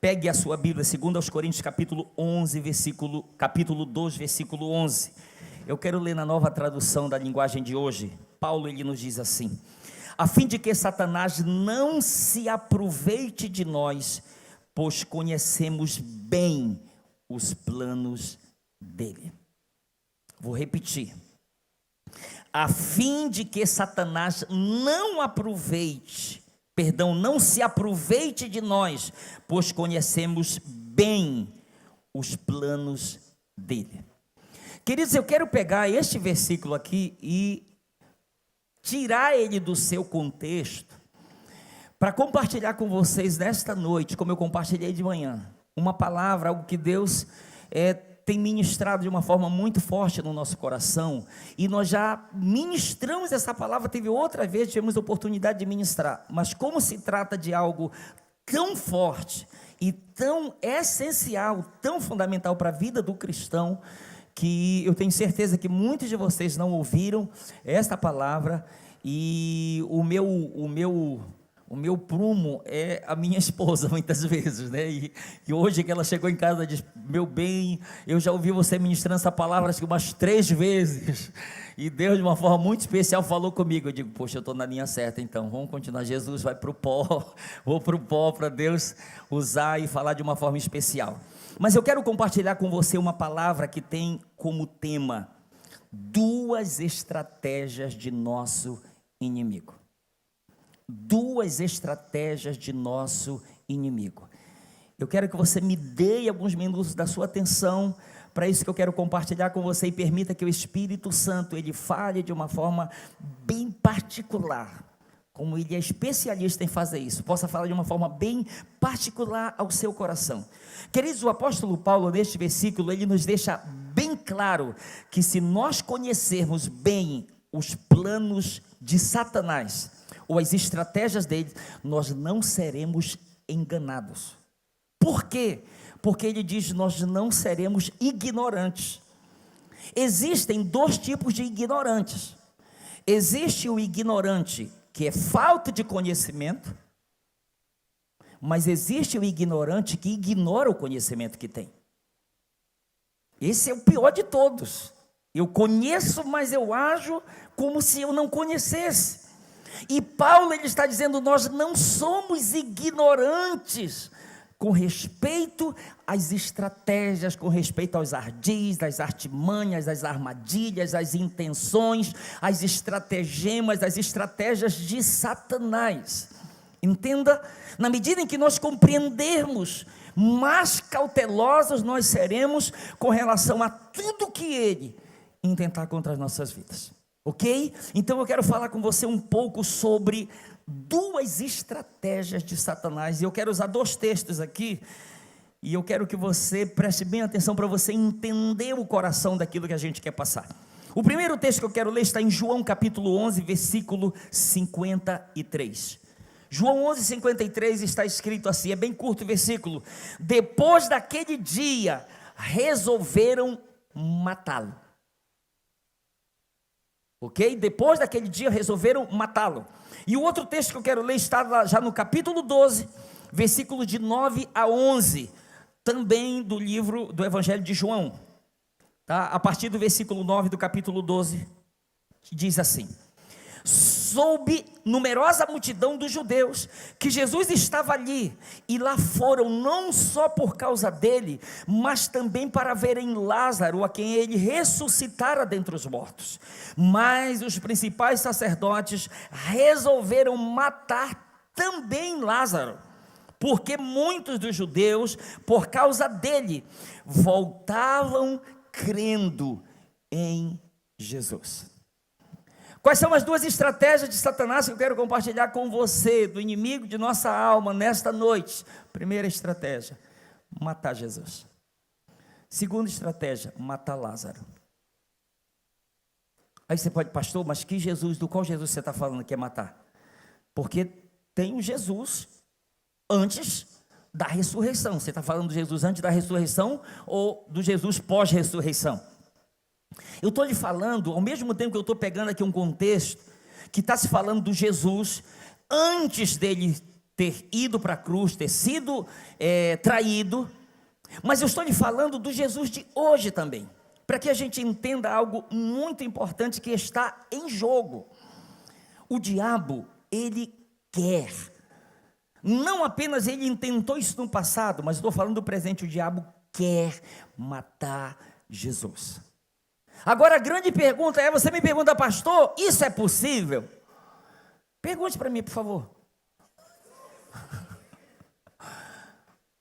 Pegue a sua Bíblia, 2 Coríntios capítulo 2, versículo 11. Eu quero ler na Nova Tradução da linguagem de hoje. Paulo, ele nos diz assim: a fim de que Satanás não se aproveite de nós, pois conhecemos bem os planos dele. Vou repetir. A fim de que Satanás não se aproveite de nós, pois conhecemos bem os planos dele. Queridos, eu quero pegar este versículo aqui e tirar ele do seu contexto, para compartilhar com vocês nesta noite, como eu compartilhei de manhã, uma palavra, algo que Deus tem ministrado de uma forma muito forte no nosso coração, e nós já ministramos essa palavra, teve outra vez, tivemos a oportunidade de ministrar, mas como se trata de algo tão forte, e tão essencial, tão fundamental para a vida do cristão, que eu tenho certeza que muitos de vocês não ouviram esta palavra, e o meu prumo é a minha esposa, muitas vezes, né? E hoje que ela chegou em casa, diz: meu bem, eu já ouvi você ministrando essa palavra acho que umas 3 vezes, e Deus de uma forma muito especial falou comigo. Eu digo: poxa, eu estou na linha certa, então vamos continuar. Jesus vai para o pó, vou para o pó, para Deus usar e falar de uma forma especial. Mas eu quero compartilhar com você uma palavra que tem como tema: 2 estratégias de nosso inimigo. 2 estratégias de nosso inimigo. Eu quero que você me dê alguns minutos da sua atenção para isso que eu quero compartilhar com você, e permita que o Espírito Santo, ele fale de uma forma bem particular, como ele é especialista em fazer isso, possa falar de uma forma bem particular ao seu coração. Queridos, o apóstolo Paulo, neste versículo, ele nos deixa bem claro que se nós conhecermos bem os planos de Satanás, ou as estratégias dele, nós não seremos enganados. Por quê? Porque ele diz: nós não seremos ignorantes. Existem 2 tipos de ignorantes. Existe o ignorante que é falta de conhecimento, mas existe o ignorante que ignora o conhecimento que tem. Esse é o pior de todos. Eu conheço, mas eu ajo como se eu não conhecesse. E Paulo, ele está dizendo: nós não somos ignorantes com respeito às estratégias, com respeito aos ardis, às artimanhas, às armadilhas, às intenções, às estratagemas, às estratégias de Satanás. Entenda, na medida em que nós compreendermos, mais cautelosos nós seremos com relação a tudo que ele intentar contra as nossas vidas. Ok? Então eu quero falar com você um pouco sobre 2 estratégias de Satanás, e eu quero usar 2 textos aqui, e eu quero que você preste bem atenção para você entender o coração daquilo que a gente quer passar. O primeiro texto que eu quero ler está em João capítulo 11, versículo 53. João 11, 53 está escrito assim, é bem curto o versículo: depois daquele dia, resolveram matá-lo. Ok? Depois daquele dia resolveram matá-lo. E o outro texto que eu quero ler está já no capítulo 12, versículo de 9 a 11, também do livro do Evangelho de João, tá? A partir do versículo 9 do capítulo 12, que diz assim: soube numerosa multidão dos judeus que Jesus estava ali, e lá foram não só por causa dele, mas também para verem Lázaro, a quem ele ressuscitara dentre os mortos. Mas os principais sacerdotes resolveram matar também Lázaro, porque muitos dos judeus, por causa dele, voltavam crendo em Jesus. Quais são as 2 estratégias de Satanás que eu quero compartilhar com você, do inimigo de nossa alma, nesta noite? Primeira estratégia: matar Jesus. Segunda estratégia: matar Lázaro. Aí você pode: pastor, mas que Jesus, do qual Jesus você está falando que é matar? Porque tem o Jesus antes da ressurreição. Você está falando do Jesus antes da ressurreição ou do Jesus pós-ressurreição? Eu estou lhe falando, ao mesmo tempo que eu estou pegando aqui um contexto, que está se falando do Jesus antes dele ter ido para a cruz, ter sido traído, mas eu estou lhe falando do Jesus de hoje também, para que a gente entenda algo muito importante que está em jogo. O diabo, ele quer, não apenas ele intentou isso no passado, mas estou falando do presente, o diabo quer matar Jesus. Agora a grande pergunta é, você me pergunta, pastor, isso é possível? Pergunte para mim, por favor.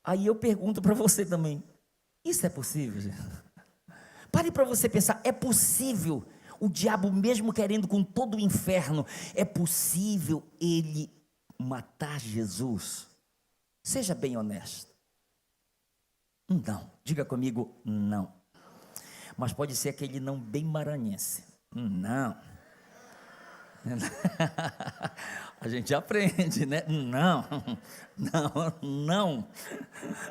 Aí eu pergunto para você também, isso é possível, gente? Pare para você pensar, é possível o diabo, mesmo querendo com todo o inferno, é possível ele matar Jesus? Seja bem honesto. Não, diga comigo, não. Mas pode ser aquele não bem maranhense. Não. A gente aprende, né? Não.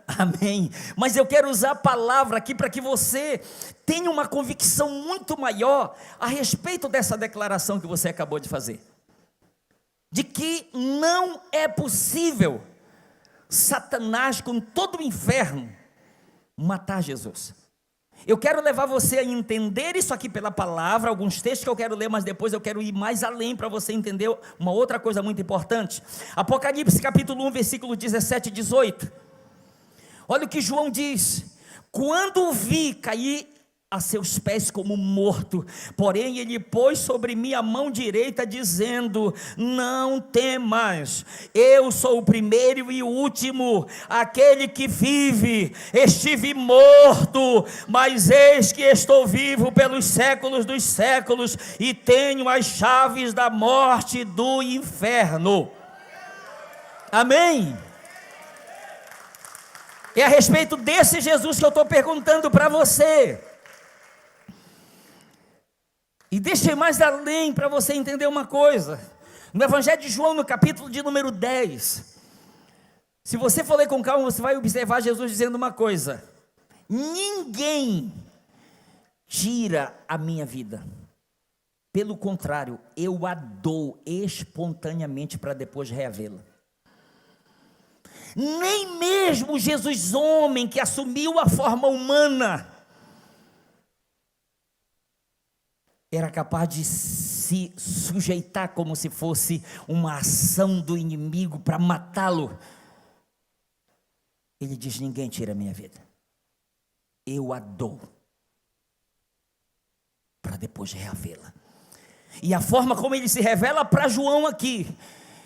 Amém. Mas eu quero usar a palavra aqui para que você tenha uma convicção muito maior a respeito dessa declaração que você acabou de fazer. De que não é possível Satanás, com todo o inferno, matar Jesus. Eu quero levar você a entender isso aqui pela palavra, alguns textos que eu quero ler, mas depois eu quero ir mais além para você entender uma outra coisa muito importante. Apocalipse capítulo 1, versículo 17 e 18. Olha o que João diz: quando o vi, caí a seus pés como morto, porém ele pôs sobre mim a mão direita, dizendo: não temas, eu sou o primeiro e o último, aquele que vive. Estive morto, mas eis que estou vivo pelos séculos dos séculos, e tenho as chaves da morte e do inferno. Amém? É a respeito desse Jesus que eu estou perguntando para você. E deixa eu ir mais além para você entender uma coisa. No Evangelho de João, no capítulo de número 10, se você for ler com calma, você vai observar Jesus dizendo uma coisa: ninguém tira a minha vida, pelo contrário, eu a dou espontaneamente para depois reavê-la. Nem mesmo Jesus homem, que assumiu a forma humana, era capaz de se sujeitar como se fosse uma ação do inimigo para matá-lo. Ele diz: ninguém tira a minha vida, eu a dou para depois reavê-la. E a forma como ele se revela para João aqui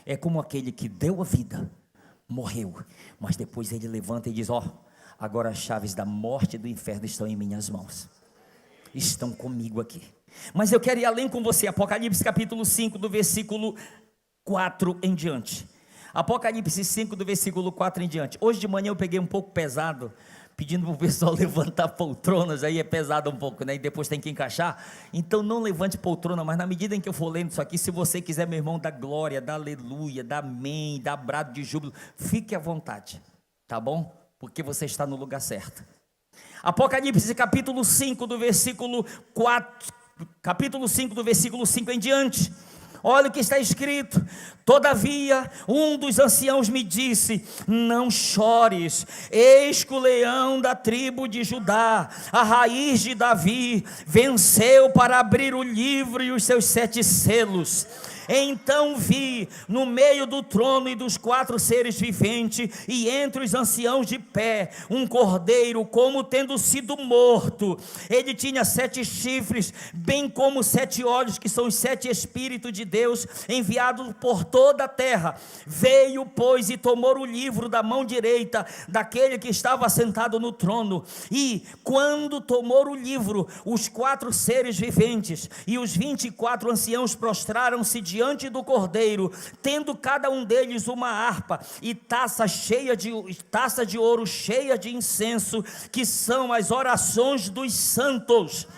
é como aquele que deu a vida, morreu, mas depois ele levanta e diz: ó, agora as chaves da morte e do inferno estão em minhas mãos, estão comigo aqui. Mas eu quero ir além com você. Apocalipse capítulo 5, do versículo 4 em diante. Apocalipse 5, do versículo 4 em diante. Hoje de manhã eu peguei um pouco pesado, pedindo para o pessoal levantar poltronas. Aí é pesado um pouco, né? E depois tem que encaixar. Então não levante poltrona, mas na medida em que eu for lendo isso aqui, se você quiser, meu irmão, dar glória, dar aleluia, dar amém, dar brado de júbilo, fique à vontade, tá bom? Porque você está no lugar certo. Apocalipse capítulo 5, do versículo 4, capítulo 5, do versículo 5 em diante. Olha o que está escrito: todavia um dos anciãos me disse: não chores, eis que o leão da tribo de Judá, a raiz de Davi, venceu para abrir o livro e os seus 7 selos. Então vi no meio do trono e dos 4 seres viventes, e entre os anciãos de pé, um cordeiro como tendo sido morto. Ele tinha 7 chifres, bem como 7 olhos, que são os 7 Espíritos de Deus enviados por toda a terra. Veio, pois, e tomou o livro da mão direita daquele que estava sentado no trono. E quando tomou o livro, os 4 seres viventes e os 24 anciãos prostraram-se diante do cordeiro, tendo cada um deles uma harpa e taça de ouro cheia de incenso, que são as orações dos santos.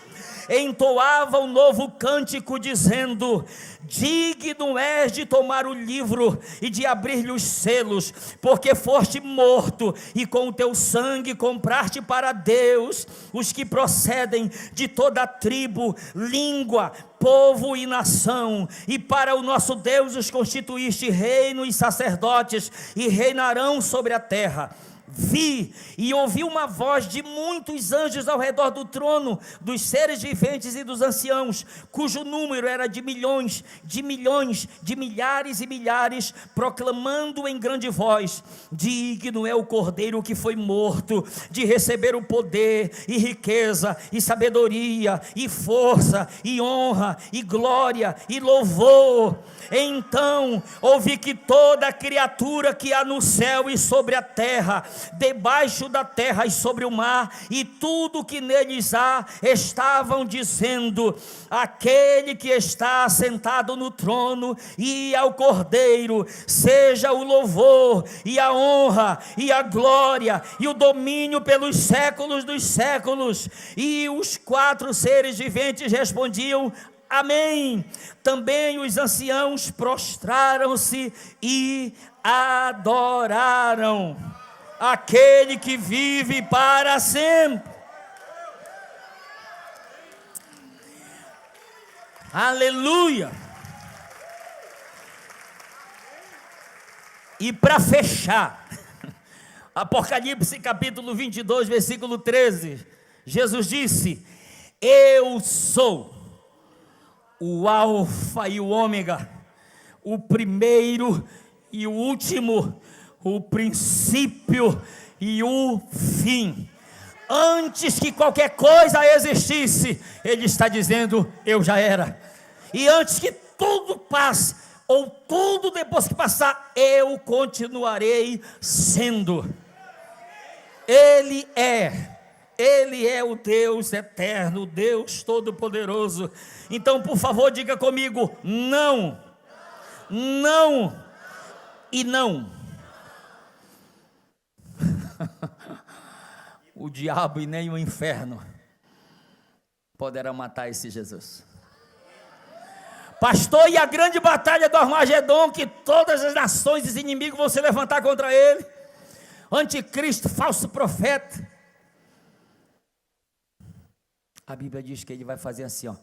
entoava um novo cântico, dizendo: digno és de tomar o livro e de abrir-lhe os selos, porque foste morto, e com o teu sangue compraste para Deus os que procedem de toda a tribo, língua, povo e nação, e para o nosso Deus os constituíste reino e sacerdotes, e reinarão sobre a terra. Vi e ouvi uma voz de muitos anjos ao redor do trono, dos seres viventes e dos anciãos, cujo número era de milhões, de milhares e milhares, proclamando em grande voz: digno é o Cordeiro que foi morto, de receber o poder, e riqueza, e sabedoria, e força, e honra, e glória, e louvor. Então ouvi que toda criatura que há no céu e sobre a terra, debaixo da terra e sobre o mar, e tudo que neles há, estavam dizendo: aquele que está sentado no trono e ao Cordeiro, seja o louvor, e a honra, e a glória, e o domínio pelos séculos dos séculos. E os 4 seres viventes respondiam: amém. Também os anciãos prostraram-se e adoraram aquele que vive para sempre. Aleluia. E para fechar, Apocalipse capítulo 22, versículo 13, Jesus disse: eu sou o Alfa e o Ômega, o primeiro e o último, o princípio e o fim. Antes que qualquer coisa existisse, Ele está dizendo: eu já era. E antes que tudo passe, ou tudo depois que passar, eu continuarei sendo. Ele é o Deus eterno, o Deus todo-poderoso. Então, por favor, diga comigo: não, não e não. O diabo e nem o inferno poderão matar esse Jesus. Pastor, e a grande batalha do Armagedon, que todas as nações, os inimigos vão se levantar contra ele, anticristo, falso profeta. A Bíblia diz que ele vai fazer assim, ó.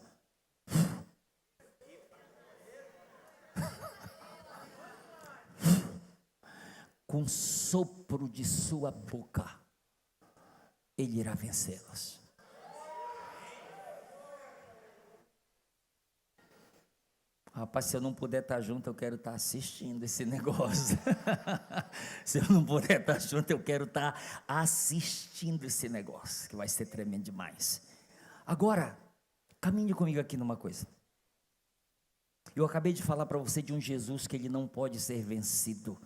Com sopro de sua boca, ele irá vencê-los. Rapaz, se eu não puder estar junto, eu quero estar assistindo esse negócio. Se eu não puder estar junto, eu quero estar assistindo esse negócio, que vai ser tremendo demais. Agora, caminhe comigo aqui numa coisa. Eu acabei de falar para você de um Jesus que ele não pode ser vencido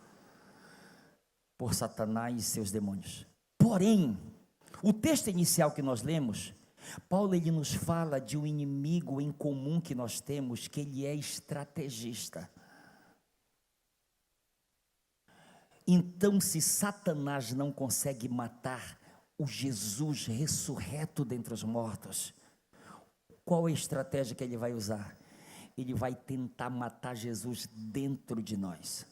por Satanás e seus demônios. Porém, o texto inicial que nós lemos, Paulo ele nos fala de um inimigo em comum que nós temos, que ele é estrategista. Então, se Satanás não consegue matar o Jesus ressurreto dentre os mortos, qual é a estratégia que ele vai usar? Ele vai tentar matar Jesus dentro de nós.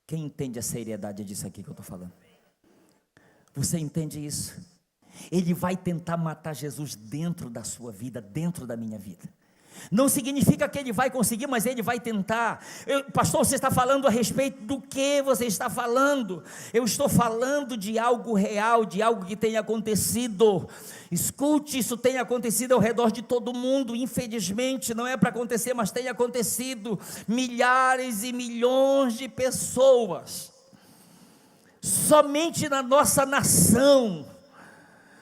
Quem entende a seriedade disso aqui que eu estou falando? Você entende isso? Ele vai tentar matar Jesus dentro da sua vida, dentro da minha vida. Não significa que ele vai conseguir, mas ele vai tentar. Pastor, você está falando a respeito do que você está falando? Eu estou falando de algo real, de algo que tem acontecido. Escute, isso tem acontecido ao redor de todo mundo. Infelizmente, não é para acontecer, mas tem acontecido. Milhares e milhões de pessoas, somente na nossa nação,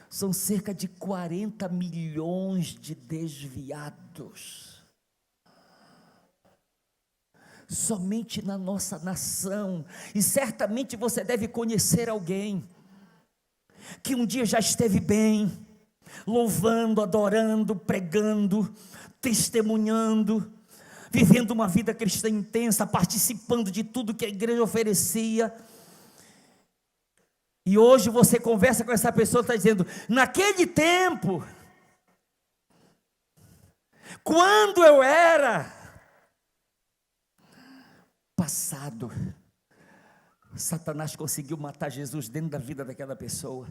são cerca de 40 milhões de desviados. Somente na nossa nação. E certamente você deve conhecer alguém que um dia já esteve bem, louvando, adorando, pregando, testemunhando, vivendo uma vida cristã intensa, participando de tudo que a igreja oferecia. E hoje você conversa com essa pessoa e está dizendo: naquele tempo, quando eu era passado, Satanás conseguiu matar Jesus dentro da vida daquela pessoa.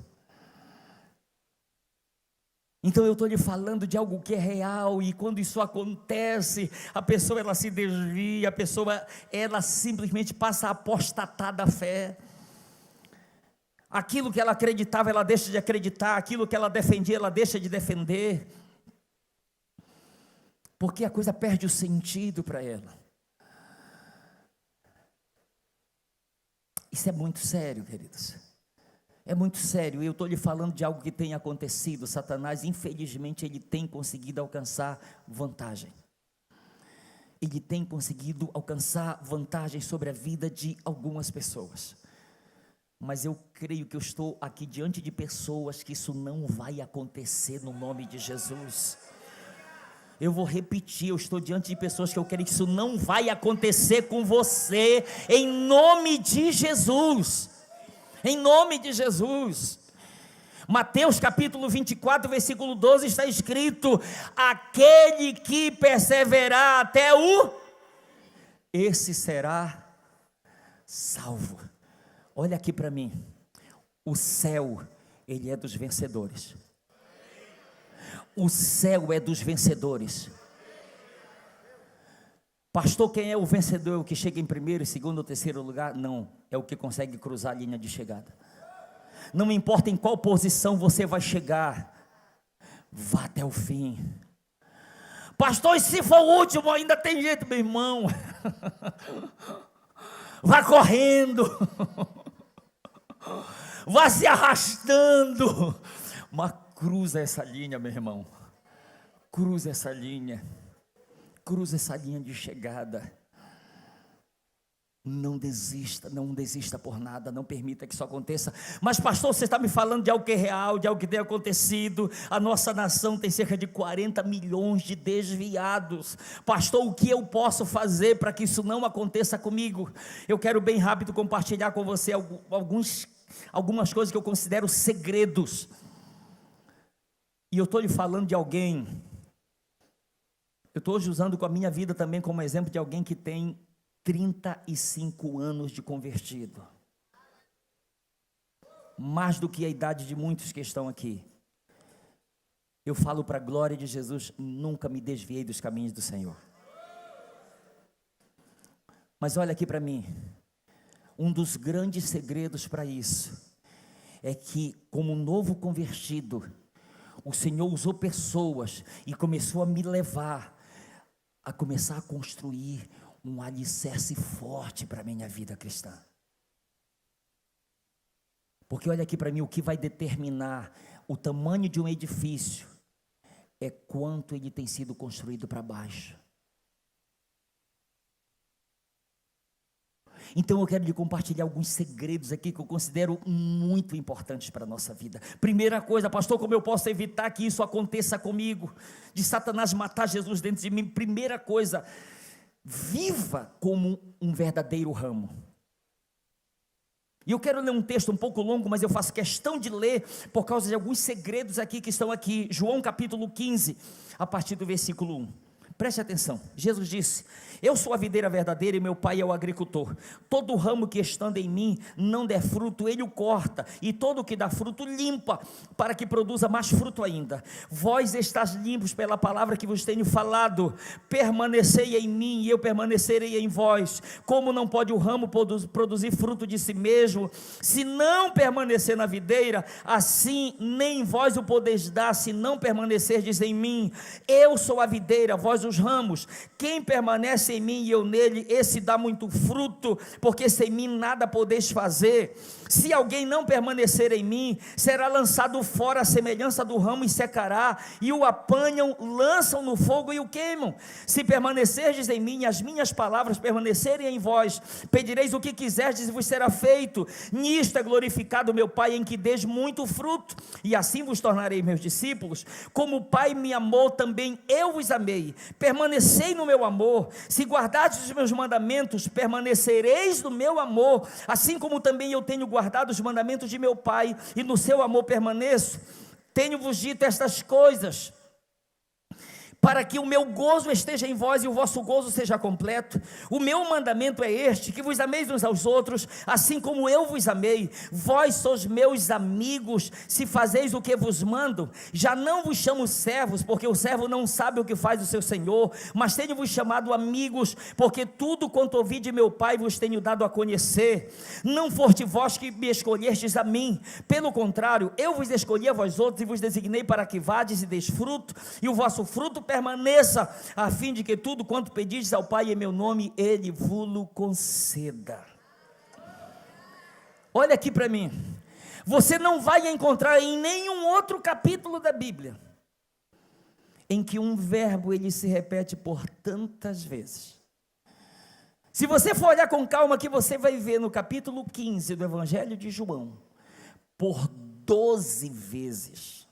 Então eu estou lhe falando de algo que é real, e quando isso acontece, a pessoa ela se desvia, a pessoa ela simplesmente passa a apostatar da fé. Aquilo que ela acreditava, ela deixa de acreditar, aquilo que ela defendia, ela deixa de defender, porque a coisa perde o sentido para ela. Isso é muito sério, queridos. É muito sério. Eu estou lhe falando de algo que tem acontecido. Satanás, infelizmente, ele tem conseguido alcançar vantagem. Ele tem conseguido alcançar vantagem sobre a vida de algumas pessoas. Mas eu creio que eu estou aqui diante de pessoas que isso não vai acontecer no nome de Jesus. Eu vou repetir, eu estou diante de pessoas que eu creio que isso não vai acontecer com você, em nome de Jesus. Em nome de Jesus. Mateus capítulo 24, versículo 12 está escrito: aquele que perseverar até esse será salvo. Olha aqui para mim, o céu, ele é dos vencedores. O céu é dos vencedores. Pastor, quem é o vencedor? O que chega em primeiro, segundo ou terceiro lugar? Não, é o que consegue cruzar a linha de chegada. Não importa em qual posição você vai chegar, vá até o fim. Pastor, e se for o último, ainda tem jeito, meu irmão. Vá correndo, vá se arrastando, mas cruza essa linha, meu irmão. Cruza essa linha. Cruza essa linha de chegada. Não desista por nada, não permita que isso aconteça. Mas pastor, você está me falando de algo que é real, de algo que tem acontecido. A nossa nação tem cerca de 40 milhões de desviados. Pastor, o que eu posso fazer para que isso não aconteça comigo? Eu quero bem rápido compartilhar com você algumas coisas que eu considero segredos. E eu estou lhe falando de alguém, eu estou hoje usando com a minha vida também como exemplo de alguém que tem 35 anos de convertido. Mais do que a idade de muitos que estão aqui. Eu falo para a glória de Jesus, nunca me desviei dos caminhos do Senhor. Mas olha aqui para mim, um dos grandes segredos para isso, é que como novo convertido, o Senhor usou pessoas e começou a me levar a começar a construir um alicerce forte para a minha vida cristã. Porque olha aqui para mim, o que vai determinar o tamanho de um edifício é quanto ele tem sido construído para baixo. Então eu quero lhe compartilhar alguns segredos aqui que eu considero muito importantes para a nossa vida. Primeira coisa, pastor, como eu posso evitar que isso aconteça comigo? De Satanás matar Jesus dentro de mim. Primeira coisa, viva como um verdadeiro ramo. E eu quero ler um texto um pouco longo, mas eu faço questão de ler por causa de alguns segredos aqui que estão aqui. João capítulo 15, a partir do versículo 1. Preste atenção, Jesus disse: eu sou a videira verdadeira e meu pai é o agricultor. Todo ramo que estando em mim não der fruto, ele o corta, e todo o que dá fruto limpa, para que produza mais fruto ainda. Vós estáis limpos pela palavra que vos tenho falado. Permanecei em mim e eu permanecerei em vós. Como não pode o ramo produzir fruto de si mesmo, se não permanecer na videira, assim nem vós o podeis dar, se não permanecerdes em mim. Eu sou a videira, vós os ramos. Quem permanece em mim e eu nele, esse dá muito fruto, porque sem mim nada podeis fazer. Se alguém não permanecer em mim, será lançado fora à semelhança do ramo e secará, e o apanham, lançam no fogo e o queimam. Se permanecerdes em mim e as minhas palavras permanecerem em vós, pedireis o que quiserdes e vos será feito. Nisto é glorificado meu Pai, em que deis muito fruto, e assim vos tornarei meus discípulos. Como o Pai me amou, também eu vos amei. permanecei no meu amor. Se guardardes os meus mandamentos, permanecereis no meu amor, assim como também eu tenho guardado os mandamentos de meu Pai, e no seu amor permaneço. Tenho-vos dito estas coisas, para que o meu gozo esteja em vós e o vosso gozo seja completo. O meu mandamento é este, que vos ameis uns aos outros, assim como eu vos amei. Vós sois meus amigos, se fazeis o que vos mando. Já não vos chamo servos, porque o servo não sabe o que faz o seu senhor, mas tenho-vos chamado amigos, porque tudo quanto ouvi de meu Pai vos tenho dado a conhecer. Não foste vós que me escolhestes a mim, pelo contrário, eu vos escolhi a vós outros, e vos designei para que vades e deis fruto, e o vosso fruto permaneça, a fim de que tudo quanto pedis ao Pai em meu nome, Ele vos conceda. Olha aqui para mim, você não vai encontrar em nenhum outro capítulo da Bíblia, em que um verbo ele se repete por tantas vezes. Se você for olhar com calma aqui, você vai ver no capítulo 15 do Evangelho de João, por 12 vezes,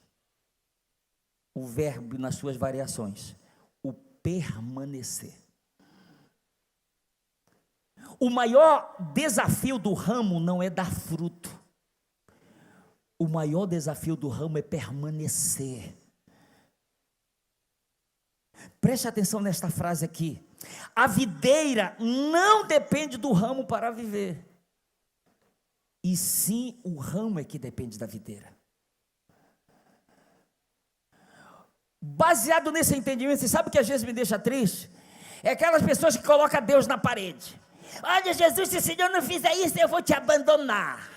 o verbo nas suas variações, o permanecer. O maior desafio do ramo não é dar fruto, o maior desafio do ramo é permanecer. Preste atenção nesta frase aqui: a videira não depende do ramo para viver, e sim o ramo é que depende da videira. Baseado nesse entendimento, você sabe o que às vezes me deixa triste? É aquelas pessoas que colocam Deus na parede. Olha, Jesus, se o Senhor não fizer isso, eu vou te abandonar.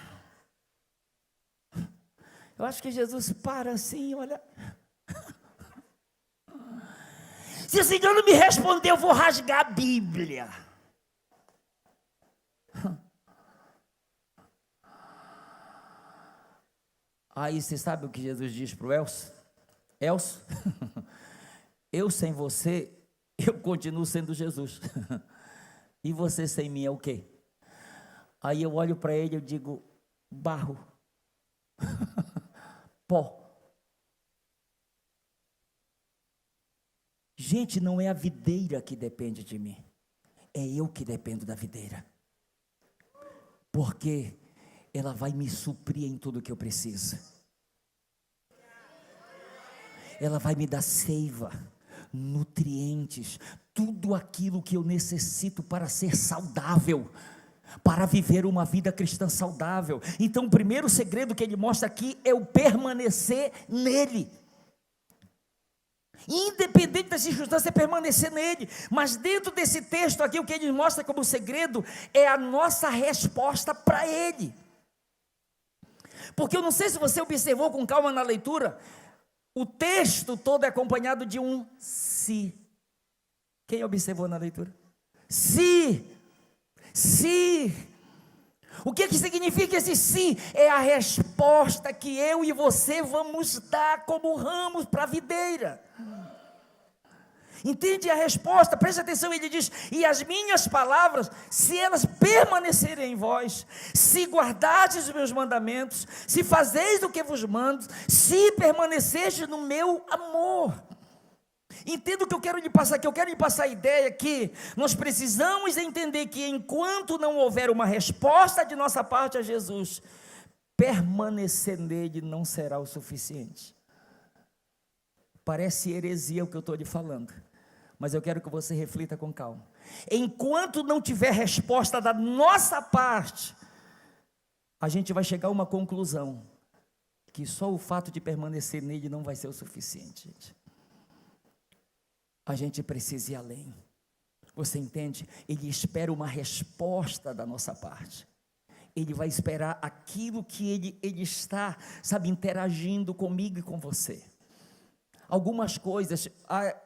Eu acho que Jesus para assim, olha. Se o Senhor não me responder, eu vou rasgar a Bíblia. Aí você sabe o que Jesus diz para o Elcio? Elcio, eu sem você, eu continuo sendo Jesus. E você sem mim é o quê? Aí eu olho para ele e eu digo: barro, pó. Gente, não é a videira que depende de mim, é eu que dependo da videira, porque ela vai me suprir em tudo que eu preciso. Ela vai me dar seiva, nutrientes, tudo aquilo que eu necessito para ser saudável, para viver uma vida cristã saudável. Então o primeiro segredo que ele mostra aqui é o permanecer nele. Independente da circunstância, é permanecer nele. Mas dentro desse texto aqui, o que ele mostra como segredo é a nossa resposta para ele. Porque eu não sei se você observou com calma na leitura, o texto todo é acompanhado de um se. Quem observou na leitura? Se. O que significa esse se? É a resposta que eu e você vamos dar como ramos para a videira. Entende a resposta? Preste atenção, ele diz: e as minhas palavras, se elas permanecerem em vós, se guardardes os meus mandamentos, se fazeis o que vos mando, se permanecerdes no meu amor. Entenda o que eu quero lhe passar aqui. Eu quero lhe passar a ideia que nós precisamos entender que enquanto não houver uma resposta de nossa parte a Jesus, permanecer nele não será o suficiente. Parece heresia o que eu estou lhe falando, mas eu quero que você reflita com calma. Enquanto não tiver resposta da nossa parte, a gente vai chegar a uma conclusão, que só o fato de permanecer nele não vai ser o suficiente, gente. A gente precisa ir além. Você entende? Ele espera uma resposta da nossa parte. Ele vai esperar aquilo que ele está, sabe, interagindo comigo e com você. Algumas coisas,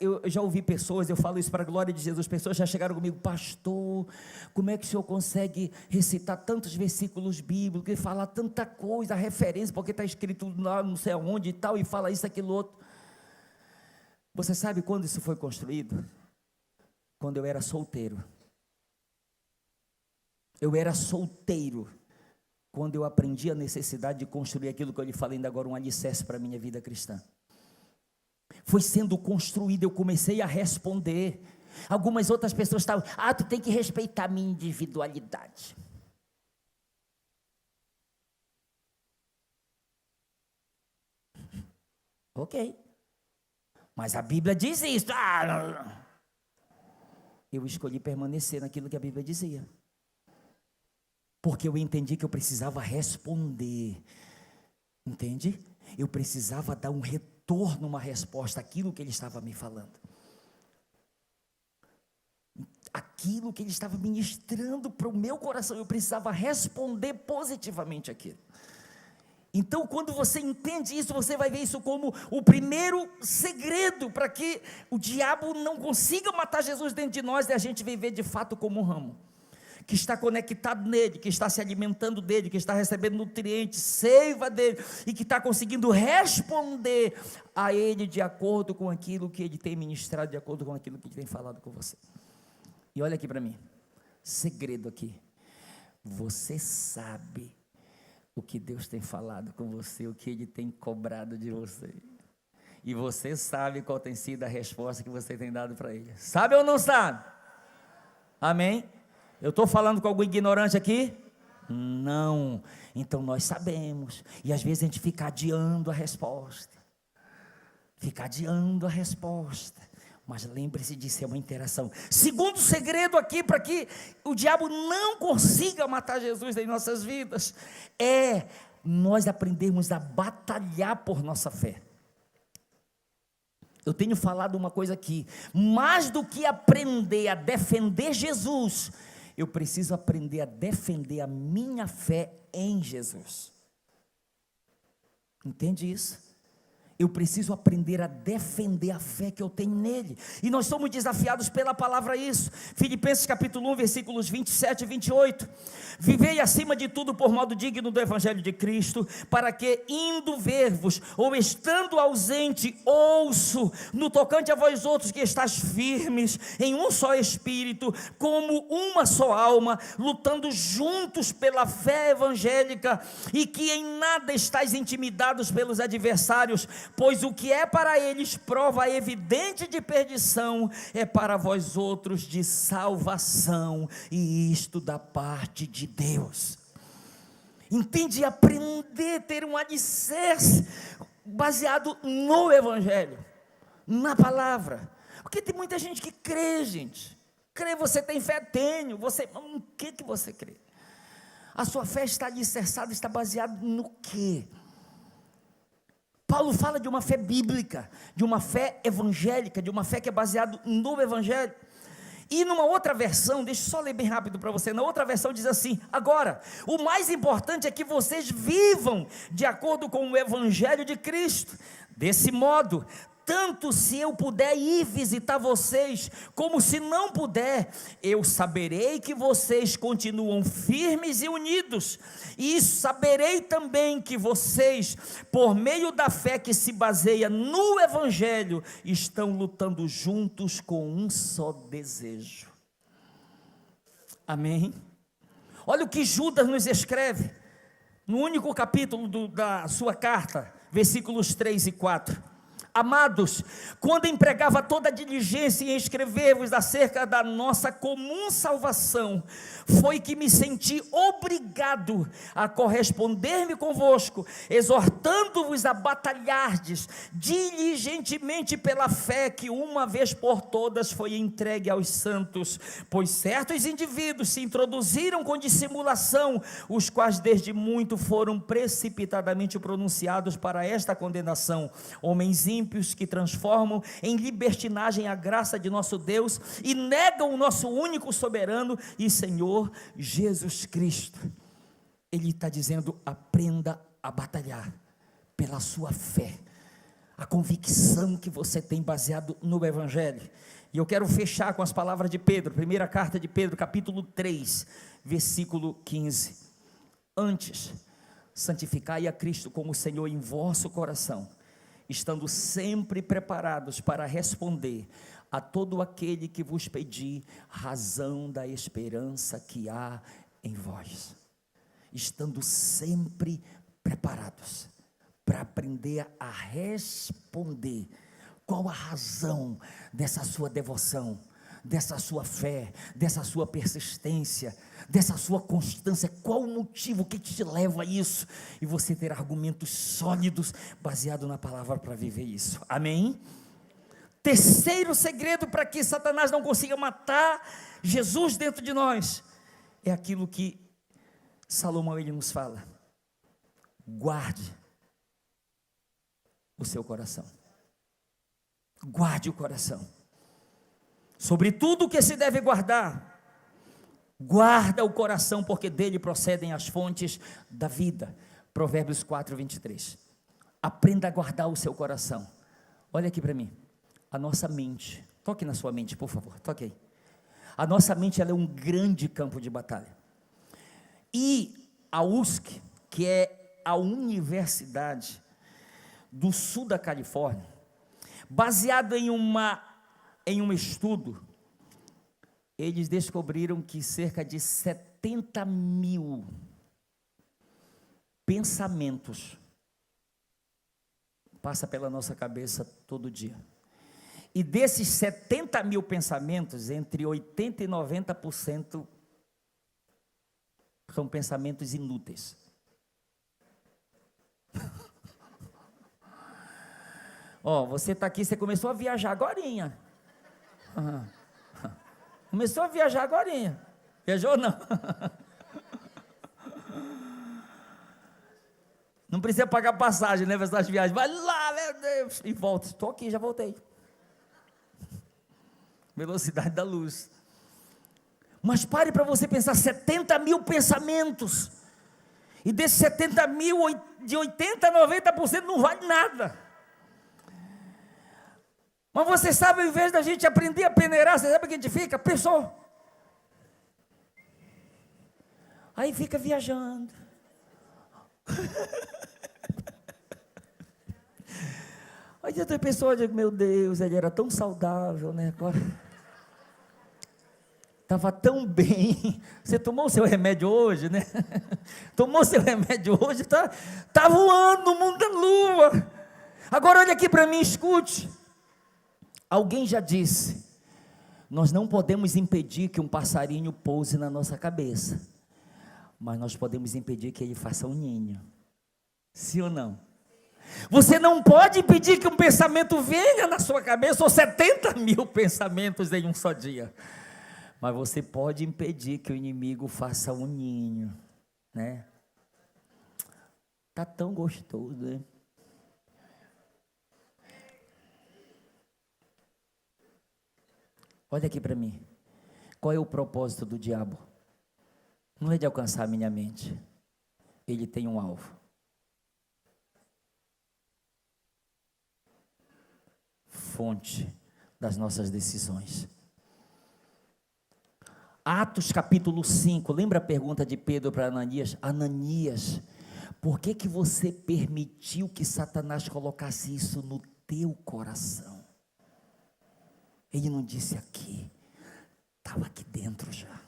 eu já ouvi pessoas, eu falo isso para a glória de Jesus, pessoas já chegaram comigo: pastor, como é que o senhor consegue recitar tantos versículos bíblicos e falar tanta coisa, referência, porque está escrito lá não sei aonde e tal, e fala isso, aquilo, outro. Você sabe quando isso foi construído? Quando eu era solteiro. Eu era solteiro quando eu aprendi a necessidade de construir aquilo que eu lhe falei ainda agora, um alicerce para a minha vida cristã. foi sendo construída, eu comecei a responder. Algumas outras pessoas estavam, tu tem que respeitar a minha individualidade. Ok, mas a Bíblia diz isso. Eu escolhi permanecer naquilo que a Bíblia dizia, porque eu entendi que eu precisava responder, entende? Eu precisava dar um retorno, uma resposta àquilo que ele estava me falando, aquilo que ele estava ministrando para o meu coração, eu precisava responder positivamente aquilo. Então, quando você entende isso, você vai ver isso como o primeiro segredo para que o diabo não consiga matar Jesus dentro de nós, é a gente viver de fato como um ramo, que está conectado nele, que está se alimentando dele, que está recebendo nutrientes, seiva dele, e que está conseguindo responder a ele de acordo com aquilo que ele tem ministrado, de acordo com aquilo que ele tem falado com você. E olha aqui para mim, segredo aqui, você sabe o que Deus tem falado com você, o que Ele tem cobrado de você, e você sabe qual tem sido a resposta que você tem dado para Ele, sabe ou não sabe? Amém? Eu estou falando com algum ignorante aqui? Não. Então nós sabemos, e às vezes a gente fica adiando a resposta, mas lembre-se de ser uma interação. Segundo segredo aqui, para que o diabo não consiga matar Jesus em nossas vidas, é nós aprendermos a batalhar por nossa fé. Eu tenho falado uma coisa aqui, mais do que aprender a defender Jesus, eu preciso aprender a defender a minha fé em Jesus. Entende isso? Eu preciso aprender a defender a fé que eu tenho nele, e nós somos desafiados pela palavra a isso. Filipenses capítulo 1, versículos 27 e 28, vivei acima de tudo por modo digno do evangelho de Cristo, para que indo ver-vos, ou estando ausente, ouço, no tocante a vós outros, que estáis firmes, em um só espírito, como uma só alma, lutando juntos pela fé evangélica, e que em nada estáis intimidados pelos adversários, pois o que é para eles prova evidente de perdição, é para vós outros de salvação, e isto da parte de Deus. Entende? Aprender a ter um alicerce baseado no evangelho, na palavra, porque tem muita gente que crê, gente. Crê, você tem fé? Tenho. Você, o que você crê? A sua fé está alicerçada, está baseada no quê? Paulo fala de uma fé bíblica, de uma fé evangélica, de uma fé que é baseada no evangelho. E numa outra versão, deixa eu só ler bem rápido para você, na outra versão diz assim: agora, o mais importante é que vocês vivam de acordo com o evangelho de Cristo. Desse modo, tanto se eu puder ir visitar vocês, como se não puder, eu saberei que vocês continuam firmes e unidos, e saberei também que vocês, por meio da fé que se baseia no evangelho, estão lutando juntos com um só desejo. Amém? Olha o que Judas nos escreve, no único capítulo da sua carta, versículos 3 e 4. Amados, quando empregava toda a diligência em escrever-vos acerca da nossa comum salvação, foi que me senti obrigado a corresponder-me convosco, exortando-vos a batalhardes diligentemente pela fé que uma vez por todas foi entregue aos santos, pois certos indivíduos se introduziram com dissimulação, os quais desde muito foram precipitadamente pronunciados para esta condenação, homens ímpios que transformam em libertinagem a graça de nosso Deus e negam o nosso único soberano e Senhor Jesus Cristo. Ele está dizendo: aprenda a batalhar pela sua fé, a convicção que você tem baseado no evangelho. E eu quero fechar com as palavras de Pedro, primeira carta de Pedro, capítulo 3, versículo 15. Antes, santificai a Cristo como Senhor em vosso coração, estando sempre preparados para responder a todo aquele que vos pedir razão da esperança que há em vós. Estando sempre preparados para aprender a responder Qual a razão dessa sua devoção, dessa sua fé, dessa sua persistência, dessa sua constância? Qual o motivo que te leva a isso? E você ter argumentos sólidos, baseado na palavra, para viver isso. Amém? Terceiro segredo para que Satanás não consiga matar Jesus dentro de nós, é aquilo que Salomão ele nos fala: guarde o seu coração. Guarde o coração. Sobre tudo o que se deve guardar, guarda o coração, porque dele procedem as fontes da vida. Provérbios 4, 23. Aprenda a guardar o seu coração. Olha aqui para mim. A nossa mente, toque na sua mente, por favor, toque aí. A nossa mente, ela é um grande campo de batalha. E a USC, que é a Universidade do Sul da Califórnia, baseado em um estudo, eles descobriram que cerca de 70 mil pensamentos passa pela nossa cabeça todo dia. E desses 70 mil pensamentos, entre 80% e 90% são pensamentos inúteis. Você está aqui, você começou a viajar agorinha. Começou a viajar agorinha. Viajou não? Não precisa pagar passagem, né, para essas viagens. Vai lá, meu Deus, e volta. Estou aqui, já voltei. Velocidade da luz. Mas pare para você pensar, 70 mil pensamentos, e desses 70 mil, de 80% a 90% não vale nada. Mas você sabe, ao invés da gente aprender a peneirar, você sabe o que a gente fica? Pensou. Aí fica viajando. Aí outra pessoa diz, meu Deus, ele era tão saudável, né? Agora estava tão bem. Você tomou o seu remédio hoje, né? Tomou o seu remédio hoje, tá voando no mundo da lua. Agora olha aqui para mim, escute. Alguém já disse, nós não podemos impedir que um passarinho pouse na nossa cabeça, mas nós podemos impedir que ele faça um ninho. Sim ou não? Você não pode impedir que um pensamento venha na sua cabeça, ou 70 mil pensamentos em um só dia, mas você pode impedir que o inimigo faça um ninho, né? Tá tão gostoso, né? Olha aqui para mim, qual é o propósito do diabo? Não é de alcançar a minha mente, ele tem um alvo. Fonte das nossas decisões. Atos capítulo 5, lembra a pergunta de Pedro para Ananias? Ananias, por que você permitiu que Satanás colocasse isso no teu coração? Ele não disse aqui, estava aqui dentro já.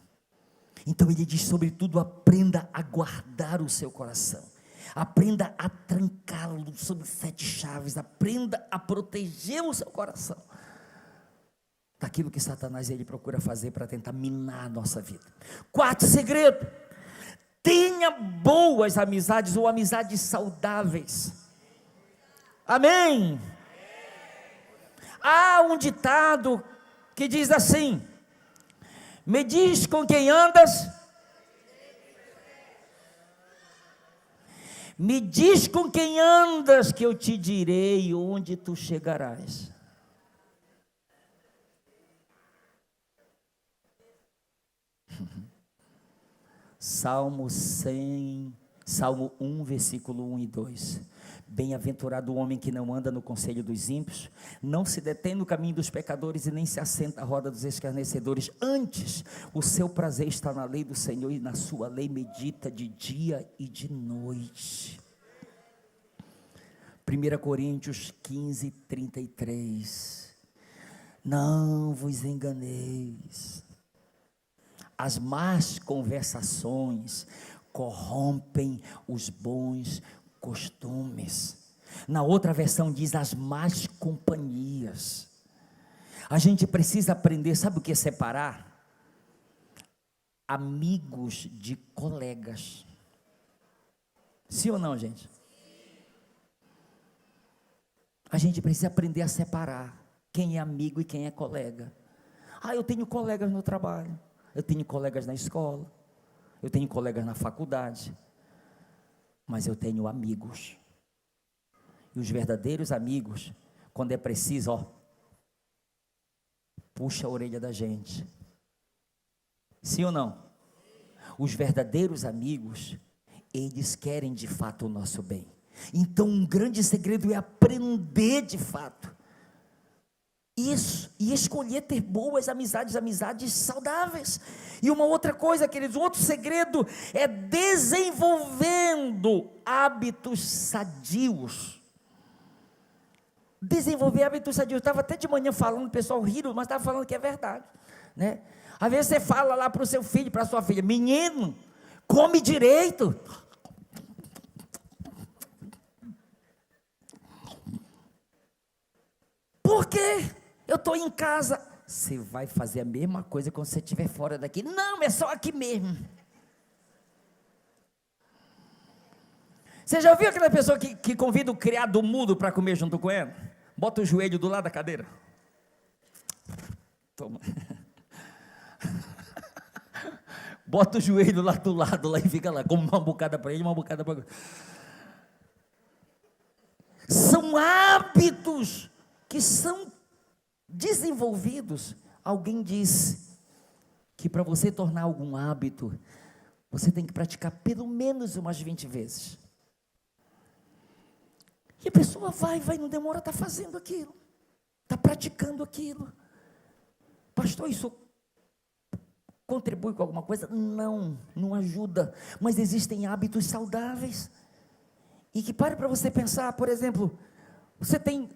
Então ele diz, sobretudo, aprenda a guardar o seu coração. Aprenda a trancá-lo sob 7 chaves. Aprenda a proteger o seu coração daquilo que Satanás ele procura fazer para tentar minar a nossa vida. 4 segredo: tenha boas amizades ou amizades saudáveis. Amém? Há um ditado que diz assim: me diz com quem andas, me diz com quem andas, que eu te direi onde tu chegarás. Salmo 1, versículo 1 e 2. Bem-aventurado o homem que não anda no conselho dos ímpios, não se detém no caminho dos pecadores e nem se assenta à roda dos escarnecedores. Antes, o seu prazer está na lei do Senhor, e na sua lei medita de dia e de noite. 1 Coríntios 15, 33. Não vos enganeis, as más conversações corrompem os bons costumes. Na outra versão diz as más companhias. A gente precisa aprender, sabe o que é separar? Amigos de colegas. Sim ou não, gente? A gente precisa aprender a separar quem é amigo e quem é colega. Eu tenho colegas no trabalho, eu tenho colegas na escola, eu tenho colegas na faculdade, mas eu tenho amigos. E os verdadeiros amigos, quando é preciso, puxa a orelha da gente. Sim ou não? Os verdadeiros amigos, eles querem de fato o nosso bem. Então um grande segredo é aprender de fato isso, e escolher ter boas amizades, amizades saudáveis. E uma outra coisa, queridos, um outro segredo é desenvolvendo hábitos sadios. Desenvolver hábitos sadios. Eu estava até de manhã falando, o pessoal riram, mas estava falando que é verdade, né? Às vezes você fala lá para o seu filho, para a sua filha: menino, come direito. Por quê? Eu estou em casa. Você vai fazer a mesma coisa quando você estiver fora daqui. Não, é só aqui mesmo. Você já ouviu aquela pessoa que convida o criado mudo para comer junto com ela? Bota o joelho do lado da cadeira. Toma. Bota o joelho lá do lado lá e fica lá, come uma bocada para ele, uma bocada para ele. São hábitos que são desenvolvidos. Alguém disse que para você tornar algum hábito, você tem que praticar pelo menos umas 20 vezes. E a pessoa vai, não demora, está fazendo aquilo, está praticando aquilo. Pastor, isso contribui com alguma coisa? Não, não ajuda. Mas existem hábitos saudáveis. E que pare para você pensar, por exemplo, você tem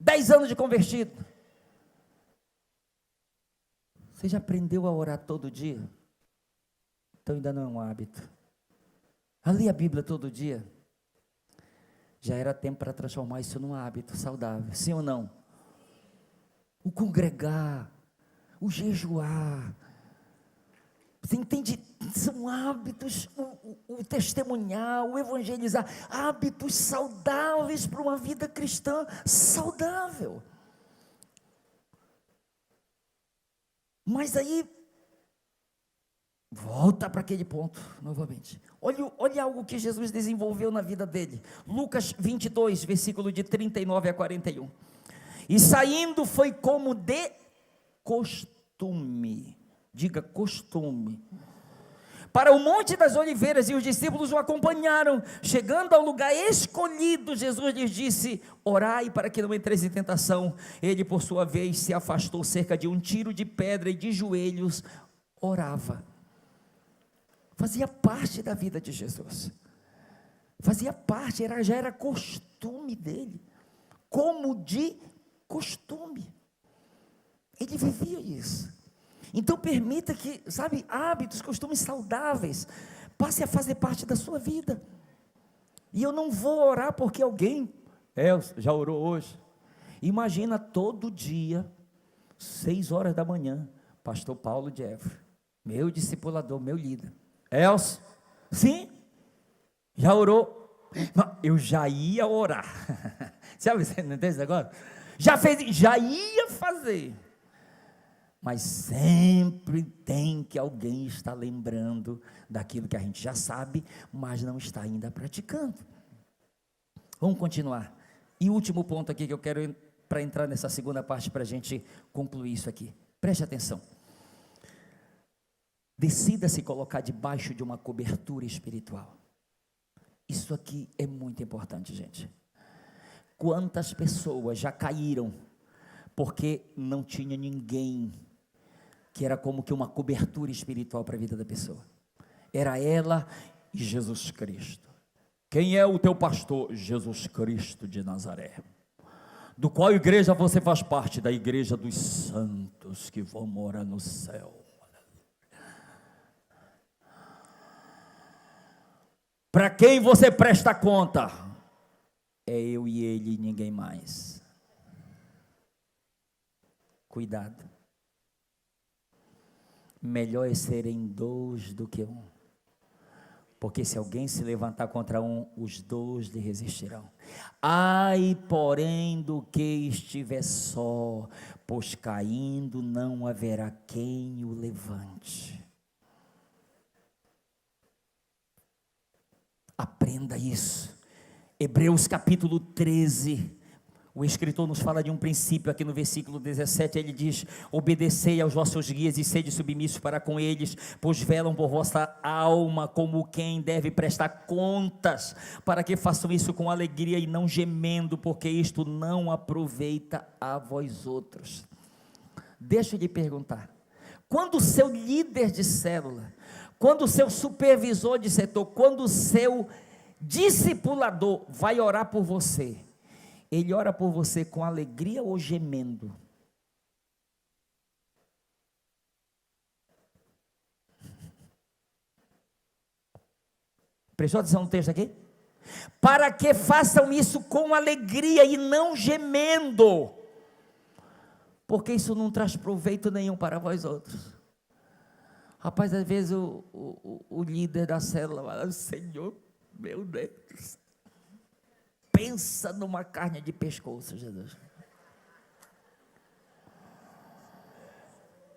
10 anos de convertido. Você já aprendeu a orar todo dia? Então ainda não é um hábito. A ler a Bíblia todo dia? Já era tempo para transformar isso num hábito saudável. Sim ou não? O congregar, o jejuar. Você entende? São hábitos, o testemunhar, o evangelizar, hábitos saudáveis para uma vida cristã saudável. Mas aí, volta para aquele ponto novamente. Olha algo que Jesus desenvolveu na vida dele. Lucas 22, versículo de 39 a 41. E saindo foi como de costume. Diga costume. Para o Monte das Oliveiras, e os discípulos o acompanharam. Chegando ao lugar escolhido, Jesus lhes disse: orai para que não entreis em tentação. Ele, por sua vez, se afastou cerca de um tiro de pedra e de joelhos orava. Fazia parte da vida de Jesus. Fazia parte, já era costume dele. Como de costume. Ele vivia isso. Então permita que, hábitos, costumes saudáveis, passe a fazer parte da sua vida. E eu não vou orar porque alguém, já orou hoje. Imagina todo dia, 6 horas da manhã, pastor Paulo Jeffrey, meu discipulador, meu líder. Elcio, sim, já orou? Eu já ia orar. Sabe, você não entende esse negócio? Já ia fazer. Mas sempre tem que alguém estar lembrando daquilo que a gente já sabe, mas não está ainda praticando. Vamos continuar. E o último ponto aqui que eu quero, para entrar nessa segunda parte, para a gente concluir isso aqui. Preste atenção. Decida se colocar debaixo de uma cobertura espiritual. Isso aqui é muito importante, gente. Quantas pessoas já caíram porque não tinha ninguém que era como que uma cobertura espiritual para a vida da pessoa? Era ela e Jesus Cristo. Quem é o teu pastor? Jesus Cristo de Nazaré. Do qual igreja você faz parte? Da igreja dos santos que vão morar no céu. Para quem você presta conta? é eu e ele e ninguém mais. Cuidado. Melhor é serem dois do que um. Porque se alguém se levantar contra um, os dois lhe resistirão. Ai, porém, do que estiver só, pois caindo não haverá quem o levante. Aprenda isso. Hebreus capítulo 13. O escritor nos fala de um princípio aqui no versículo 17, ele diz: obedecei aos vossos guias e sede submissos para com eles, pois velam por vossa alma como quem deve prestar contas, para que façam isso com alegria e não gemendo, porque isto não aproveita a vós outros. Deixa eu lhe perguntar, quando o seu líder de célula, quando o seu supervisor de setor, quando o seu discipulador vai orar por você, ele ora por você com alegria ou gemendo? Prestou atenção no texto aqui? Para que façam isso com alegria e não gemendo, porque isso não traz proveito nenhum para vós outros. Rapaz, às vezes o líder da célula fala: Senhor, meu Deus, pensa numa carne de pescoço, Jesus.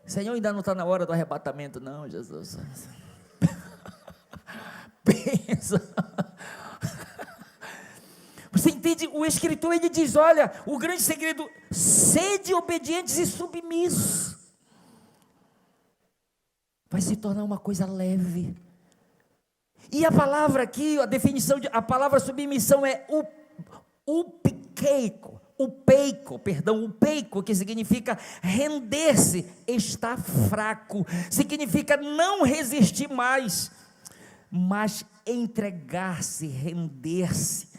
Senhor, ainda não está na hora do arrebatamento, não, Jesus. Pensa. Você entende? O escritor, ele diz: olha, o grande segredo, sede obedientes e submissos. Vai se tornar uma coisa leve. E a palavra aqui, a definição, a palavra submissão é o peico, que significa render-se, estar fraco, significa não resistir mais, mas entregar-se, render-se,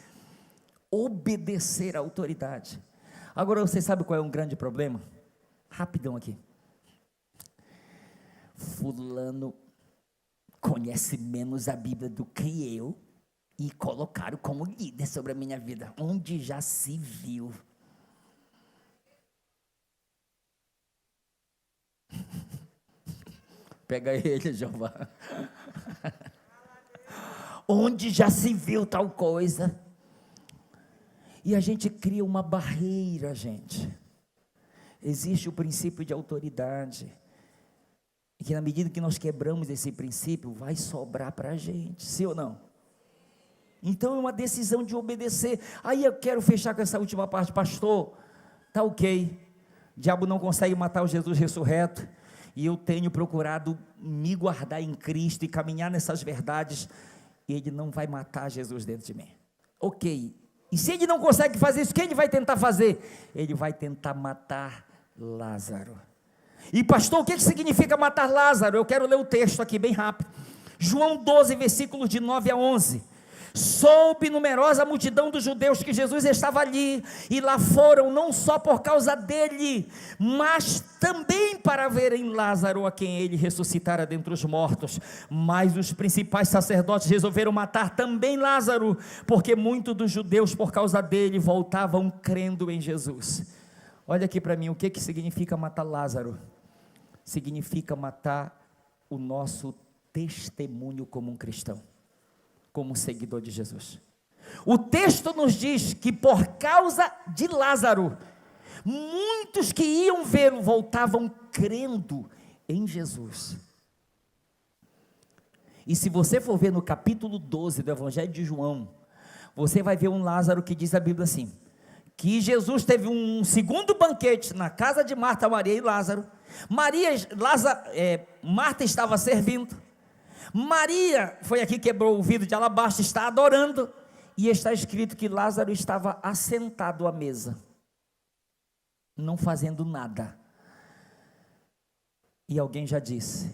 obedecer à autoridade. Agora você sabe qual é um grande problema? Rapidão aqui. Fulano conhece menos a Bíblia do que eu, e colocaram como líder sobre a minha vida. Onde já se viu? Pega ele, Jeová. Onde já se viu tal coisa? E a gente cria uma barreira, gente. Existe o princípio de autoridade, e que na medida que nós quebramos esse princípio, vai sobrar para a gente, sim ou não? Então é uma decisão de obedecer. Aí eu quero fechar com essa última parte. Pastor, está ok, o diabo não consegue matar o Jesus ressurreto, e eu tenho procurado me guardar em Cristo e caminhar nessas verdades, e ele não vai matar Jesus dentro de mim. Ok, e se ele não consegue fazer isso, quem ele vai tentar fazer? Ele vai tentar matar Lázaro. E pastor, o que significa matar Lázaro? Eu quero ler o texto aqui bem rápido. João 12, versículos de 9 a 11. Soube numerosa multidão dos judeus que Jesus estava ali, e lá foram não só por causa dele, mas também para verem Lázaro, a quem ele ressuscitara dentre os mortos. Mas os principais sacerdotes resolveram matar também Lázaro, porque muitos dos judeus por causa dele voltavam crendo em Jesus. Olha aqui para mim, o que significa matar Lázaro? Significa matar o nosso testemunho como um cristão, como um seguidor de Jesus. O texto nos diz que por causa de Lázaro, muitos que iam vê-lo voltavam crendo em Jesus. E se você for ver no capítulo 12 do Evangelho de João, você vai ver um Lázaro que diz a Bíblia assim, que Jesus teve um segundo banquete na casa de Marta, Maria e Lázaro. Marta estava servindo, Maria foi aqui, quebrou o vidro de alabastro, está adorando, e está escrito que Lázaro estava assentado à mesa, não fazendo nada. E alguém já disse,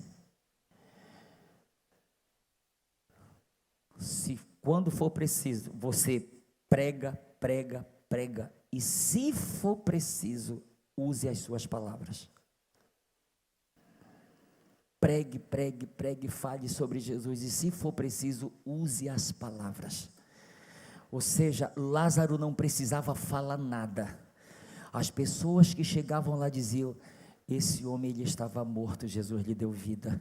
se quando for preciso, você prega, e se for preciso, use as suas palavras. Pregue, fale sobre Jesus, e se for preciso, use as palavras. Ou seja, Lázaro não precisava falar nada. As pessoas que chegavam lá diziam: esse homem, ele estava morto, Jesus lhe deu vida.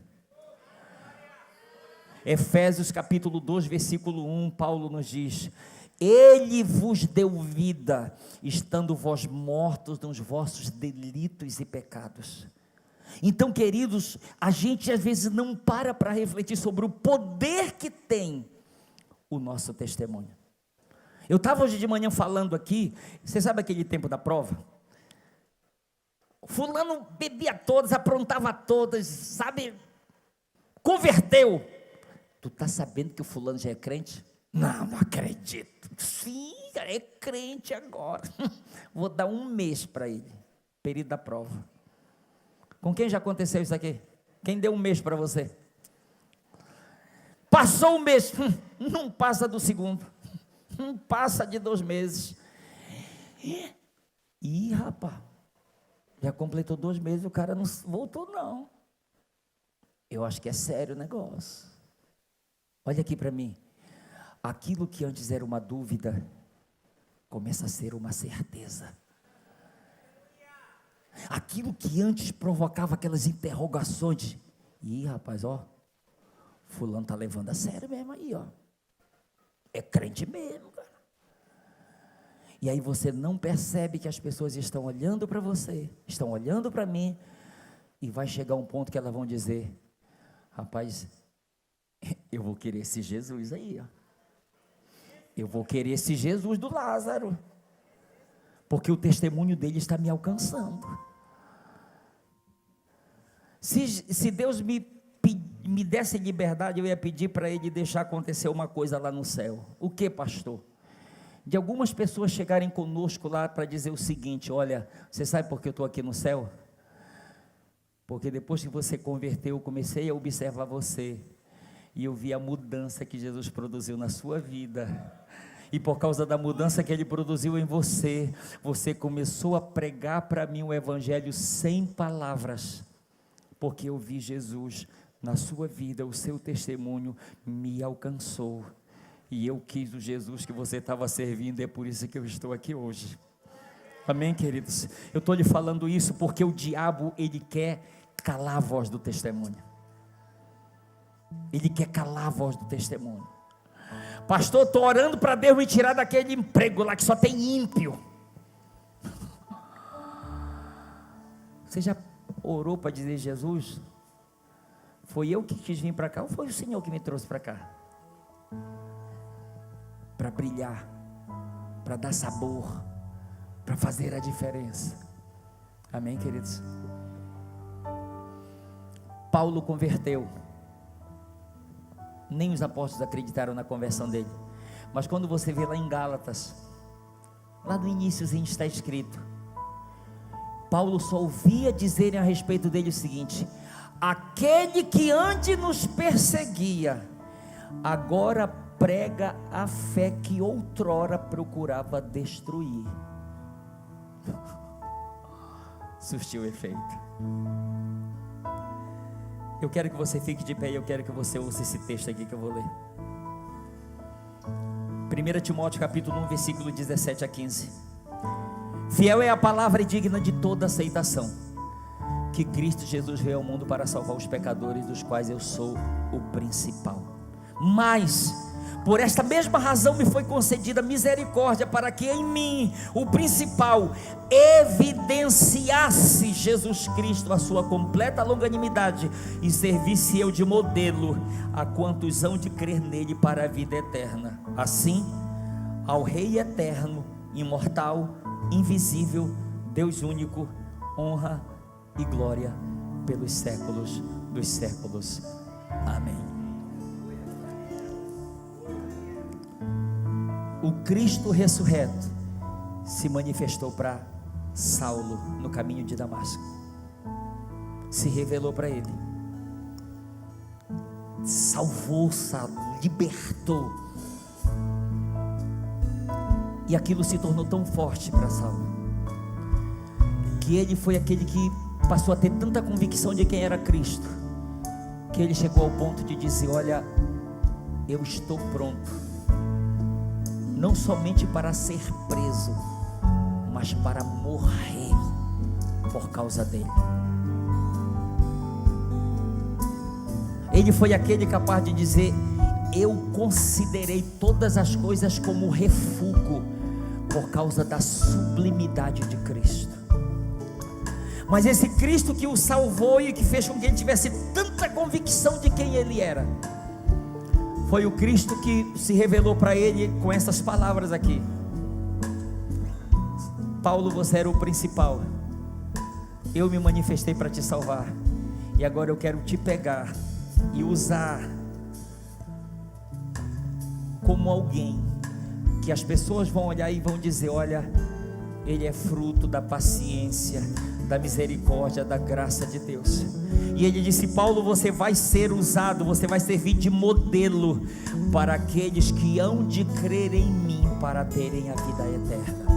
Efésios capítulo 2, versículo 1, Paulo nos diz: ele vos deu vida, estando vós mortos nos vossos delitos e pecados. Então, queridos, a gente às vezes não para refletir sobre o poder que tem o nosso testemunho. Eu estava hoje de manhã falando aqui, você sabe aquele tempo da prova? Fulano bebia todas, aprontava todas, sabe? Converteu. Tu está sabendo que o fulano já é crente? Não, não acredito. Sim, é crente agora. Vou dar 1 mês para ele, período da prova. Com quem já aconteceu isso aqui? Quem deu 1 mês para você? Passou 1 mês, não passa do segundo, não passa de 2 meses. Ih, rapaz, já completou 2 meses, o cara não voltou não. Eu acho que é sério o negócio. Olha aqui para mim. Aquilo que antes era uma dúvida, começa a ser uma certeza. Aquilo que antes provocava aquelas interrogações, ih, rapaz, ó, fulano está levando a sério mesmo aí, ó. É crente mesmo, cara. E aí você não percebe que as pessoas estão olhando para você, estão olhando para mim, e vai chegar um ponto que elas vão dizer: rapaz, eu vou querer esse Jesus aí, ó. Eu vou querer esse Jesus do Lázaro, porque o testemunho dele está me alcançando. Se Deus me desse liberdade, eu ia pedir para ele deixar acontecer uma coisa lá no céu. O que, pastor? De algumas pessoas chegarem conosco lá para dizer o seguinte: olha, você sabe por que eu estou aqui no céu? Porque depois que você converteu, eu comecei a observar você, e eu vi a mudança que Jesus produziu na sua vida. E por causa da mudança que ele produziu em você, você começou a pregar para mim o evangelho sem palavras, porque eu vi Jesus na sua vida, o seu testemunho me alcançou, e eu quis o Jesus que você estava servindo, é por isso que eu estou aqui hoje. Amém, queridos? Eu estou lhe falando isso porque o diabo, ele quer calar a voz do testemunho. Ele quer calar a voz do testemunho. Pastor, estou orando para Deus me tirar daquele emprego lá que só tem ímpio. Você já orou para dizer: Jesus, foi eu que quis vir para cá, ou foi o Senhor que me trouxe para cá? Para brilhar, para dar sabor, para fazer a diferença. Amém, queridos? Paulo converteu. Nem os apóstolos acreditaram na conversão dele. Mas quando você vê lá em Gálatas, lá no iníciozinho está escrito: Paulo só ouvia dizerem a respeito dele o seguinte: aquele que antes nos perseguia, agora prega a fé que outrora procurava destruir. Surtiu efeito. Eu quero que você fique de pé e eu quero que você ouça esse texto aqui que eu vou ler. 1 Timóteo capítulo 1, versículo 17 a 15. Fiel é a palavra e digna de toda aceitação, que Cristo Jesus veio ao mundo para salvar os pecadores, dos quais eu sou o principal. Mas por esta mesma razão me foi concedida misericórdia, para que em mim, o principal, evidenciasse Jesus Cristo a sua completa longanimidade, e servisse eu de modelo a quantos hão de crer nele para a vida eterna. Assim, ao Rei eterno, imortal, invisível, Deus único, honra e glória pelos séculos dos séculos. Amém. O Cristo ressurreto se manifestou para Saulo no caminho de Damasco, se revelou para ele, salvou Saulo, libertou, e aquilo se tornou tão forte para Saulo, que ele foi aquele que passou a ter tanta convicção de quem era Cristo, que ele chegou ao ponto de dizer: olha, eu estou pronto, não somente para ser preso, mas para morrer por causa dele. Ele foi aquele capaz de dizer: eu considerei todas as coisas como refúgio por causa da sublimidade de Cristo. Mas esse Cristo que o salvou e que fez com que ele tivesse tanta convicção de quem ele era, foi o Cristo que se revelou para ele com essas palavras aqui: Paulo, você era o principal, eu me manifestei para te salvar, e agora eu quero te pegar e usar como alguém que as pessoas vão olhar e vão dizer: olha, ele é fruto da paciência, da misericórdia, da graça de Deus. E ele disse: Paulo, você vai ser usado, você vai servir de modelo para aqueles que hão de crer em mim para terem a vida eterna.